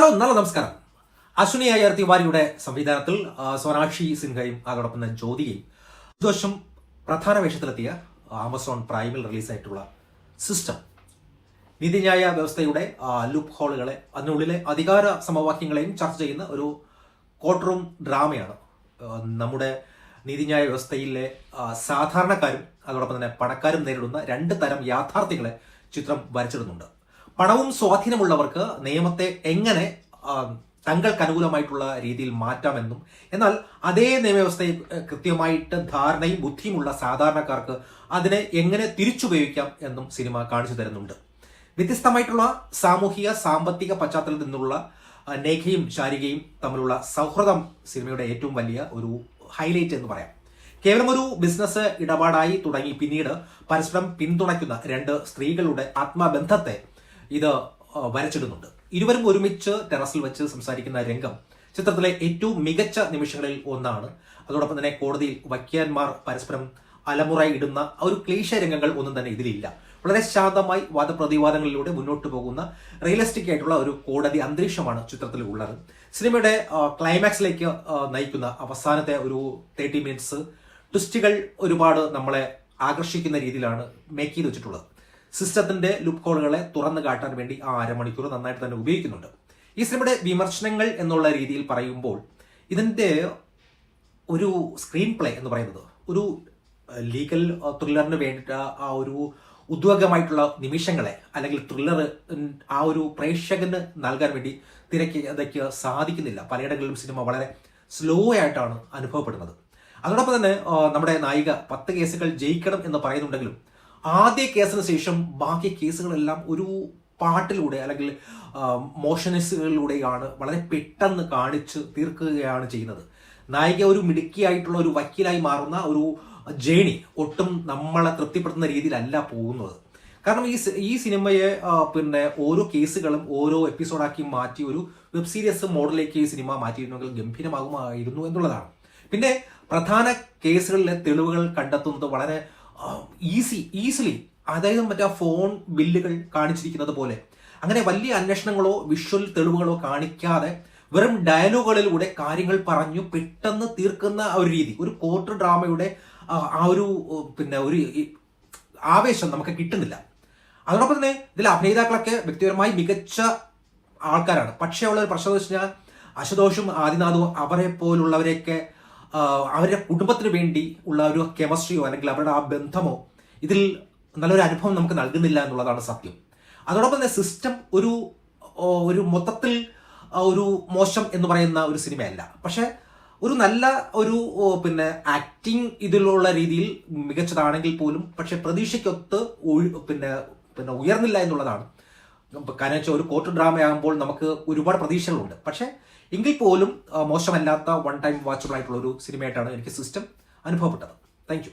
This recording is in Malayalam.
നല്ല നമസ്കാരം. അശ്വിനി അയ്യർ തിവാരിയുടെ സംവിധാനത്തിൽ സോനാക്ഷി സിൻഹയും അതോടൊപ്പം തന്നെ ജ്യോതികയും ദോഷം പ്രധാന വേഷത്തിലെത്തിയ ആമസോൺ പ്രൈമിൽ റിലീസായിട്ടുള്ള സിസ്റ്റം നീതിന്യായ വ്യവസ്ഥയുടെ ലൂപ്പ് ഹോളുകളെ അതിനുള്ളിലെ അധികാര സമവാക്യങ്ങളെയും ചർച്ച ചെയ്യുന്ന ഒരു കോർട്ട് റൂം ഡ്രാമയാണ്. നമ്മുടെ നീതിന്യായ വ്യവസ്ഥയിലെ സാധാരണക്കാരും അതോടൊപ്പം തന്നെ പണക്കാരും നേരിടുന്ന രണ്ട് തരം യാഥാർത്ഥ്യങ്ങളെ ചിത്രം വരച്ചിടുന്നുണ്ട്. പണവും സ്വാധീനമുള്ളവർക്ക് നിയമത്തെ എങ്ങനെ തങ്ങൾക്ക് അനുകൂലമായിട്ടുള്ള രീതിയിൽ മാറ്റാമെന്നും എന്നാൽ അതേ നിയമവ്യവസ്ഥയെ കൃത്യമായിട്ട് ധാരണയും ബുദ്ധിയുമുള്ള സാധാരണക്കാർക്ക് അതിനെ എങ്ങനെ തിരിച്ചുപയോഗിക്കാം എന്നും സിനിമ കാണിച്ചു തരുന്നുണ്ട്. വ്യത്യസ്തമായിട്ടുള്ള സാമൂഹിക സാമ്പത്തിക പശ്ചാത്തലത്തിൽ നിന്നുള്ള നേഖയും ശാരികയും തമ്മിലുള്ള സൗഹൃദം സിനിമയുടെ ഏറ്റവും വലിയ ഒരു ഹൈലൈറ്റ് എന്ന് പറയാം. കേവലം ഒരു ബിസിനസ് ഇടപാടായി തുടങ്ങി പിന്നീട് പരസ്പരം പിന്തുണയ്ക്കുന്ന രണ്ട് സ്ത്രീകളുടെ ആത്മബന്ധത്തെ ഇത് വരച്ചിടുന്നുണ്ട്. ഇരുവരും ഒരുമിച്ച് ടെറസിൽ വെച്ച് സംസാരിക്കുന്ന രംഗം ചിത്രത്തിലെ ഏറ്റവും മികച്ച നിമിഷങ്ങളിൽ ഒന്നാണ്. അതോടൊപ്പം തന്നെ കോടതിയിൽ വക്കീലന്മാർ പരസ്പരം അലമുറ ഇടുന്ന ഒരു ക്ലീശ രംഗങ്ങൾ ഒന്നും തന്നെ ഇതിലില്ല. വളരെ ശാന്തമായി വാദപ്രതിവാദങ്ങളിലൂടെ മുന്നോട്ട് പോകുന്ന റിയലിസ്റ്റിക് ആയിട്ടുള്ള ഒരു കോടതി അന്തരീക്ഷമാണ് ചിത്രത്തിൽ ഉള്ളത്. സിനിമയുടെ ക്ലൈമാക്സിലേക്ക് നയിക്കുന്ന അവസാനത്തെ ഒരു 30 മിനിറ്റ്സ് ട്വിസ്റ്റുകൾ ഒരുപാട് നമ്മളെ ആകർഷിക്കുന്ന രീതിയിലാണ് മേക്ക് ചെയ്ത് വെച്ചിട്ടുള്ളത്. സിസ്റ്റത്തിന്റെ ലുപ്പ് ഹോളുകളെ തുറന്നു കാട്ടാൻ വേണ്ടി ആ അരമണിക്കൂർ നന്നായിട്ട് തന്നെ ഉപയോഗിക്കുന്നുണ്ട്. ഈ സിനിമയുടെ വിമർശനങ്ങൾ എന്നുള്ള രീതിയിൽ പറയുമ്പോൾ ഇതിന്റെ ഒരു സ്ക്രീൻ പ്ലേ എന്ന് പറയുന്നത് ഒരു ലീഗൽ ത്രില്ലറിന് വേണ്ടിയിട്ട് ആ ഒരു ഉദ്വേഗമായിട്ടുള്ള നിമിഷങ്ങളെ അല്ലെങ്കിൽ ത്രില്ലർ ആ ഒരു പ്രേക്ഷകന് നൽകാൻ വേണ്ടി തിരക്ക് സാധിക്കുന്നില്ല. പലയിടങ്ങളിലും സിനിമ വളരെ സ്ലോ ആയിട്ടാണ് അനുഭവപ്പെടുന്നത്. അതോടൊപ്പം തന്നെ നമ്മുടെ നായിക 10 കേസുകൾ ജയിക്കണം എന്ന് പറയുന്നുണ്ടെങ്കിലും ആദ്യ കേസിന് ശേഷം ബാക്കി കേസുകളെല്ലാം ഒരു പാട്ടിലൂടെ അല്ലെങ്കിൽ മോഷൻസുകളിലൂടെയാണ് വളരെ പെട്ടെന്ന് കാണിച്ച് തീർക്കുകയാണ് ചെയ്യുന്നത്. നായിക ഒരു മിടുക്കിയായിട്ടുള്ള ഒരു വക്കീലായി മാറുന്ന ഒരു ജേണി ഒട്ടും നമ്മളെ തൃപ്തിപ്പെടുത്തുന്ന രീതിയിലല്ല പോകുന്നത്. കാരണം ഈ സിനിമയെ ഓരോ കേസുകളും ഓരോ എപ്പിസോഡാക്കി മാറ്റി ഒരു വെബ് സീരീസ് മോഡലിലേക്ക് ഈ സിനിമ മാറ്റിയിരുന്നെങ്കിൽ ഗംഭീരമാകുമായിരുന്നു എന്നുള്ളതാണ്. പിന്നെ പ്രധാന കേസുകളിലെ തെളിവുകൾ കണ്ടെത്തുന്നത് വളരെ ഈസിലി, അതായത് മറ്റേ ഫോൺ ബില്ലുകൾ കാണിച്ചിരിക്കുന്നത് പോലെ അങ്ങനെ വലിയ അന്വേഷണങ്ങളോ വിഷ്വൽ തെളിവുകളോ കാണിക്കാതെ വെറും ഡയലോഗുകളിലൂടെ കാര്യങ്ങൾ പറഞ്ഞു പെട്ടെന്ന് തീർക്കുന്ന ഒരു രീതി, ഒരു കോർട്ട് ഡ്രാമയുടെ ആ ഒരു ഒരു ആവേശം നമുക്ക് കിട്ടുന്നില്ല. അതോടൊപ്പം തന്നെ ഇതിലെ അഭിനേതാക്കളൊക്കെ വ്യക്തിപരമായി മികച്ച ആൾക്കാരാണ്. പക്ഷേ ഉള്ള ഒരു പ്രശ്നം എന്ന് വെച്ച് കഴിഞ്ഞാൽ അശുതോഷും ആദിനാഥും അവരെ പോലുള്ളവരെയൊക്കെ അവരുടെ കുടുംബത്തിന് വേണ്ടി ഉള്ള ഒരു കെമിസ്ട്രിയോ അല്ലെങ്കിൽ അവരുടെ ആ ബന്ധമോ ഇതിൽ നല്ലൊരു അനുഭവം നമുക്ക് നൽകുന്നില്ല എന്നുള്ളതാണ് സത്യം. അതോടൊപ്പം തന്നെ സിസ്റ്റം ഒരു മൊത്തത്തിൽ ഒരു മോശം എന്ന് പറയുന്ന ഒരു സിനിമയല്ല. പക്ഷെ ഒരു നല്ല ഒരു ആക്ടിങ് ഇതിലുള്ള രീതിയിൽ മികച്ചതാണെങ്കിൽ പോലും പക്ഷെ പ്രതീക്ഷയ്ക്കൊത്ത് ഉയർന്നില്ല എന്നുള്ളതാണ്. കാരണം വെച്ചാൽ ഒരു കോർട്ട് ഡ്രാമയാകുമ്പോൾ നമുക്ക് ഒരുപാട് പ്രതീക്ഷകളുണ്ട്. പക്ഷെ എങ്കിൽ പോലും മോശമല്ലാത്ത വൺ ടൈം വാച്ചബിൾ ആയിട്ടുള്ള ഒരു സിനിമയായിട്ടാണ് എനിക്ക് സിസ്റ്റം അനുഭവപ്പെട്ടത്. Thank you.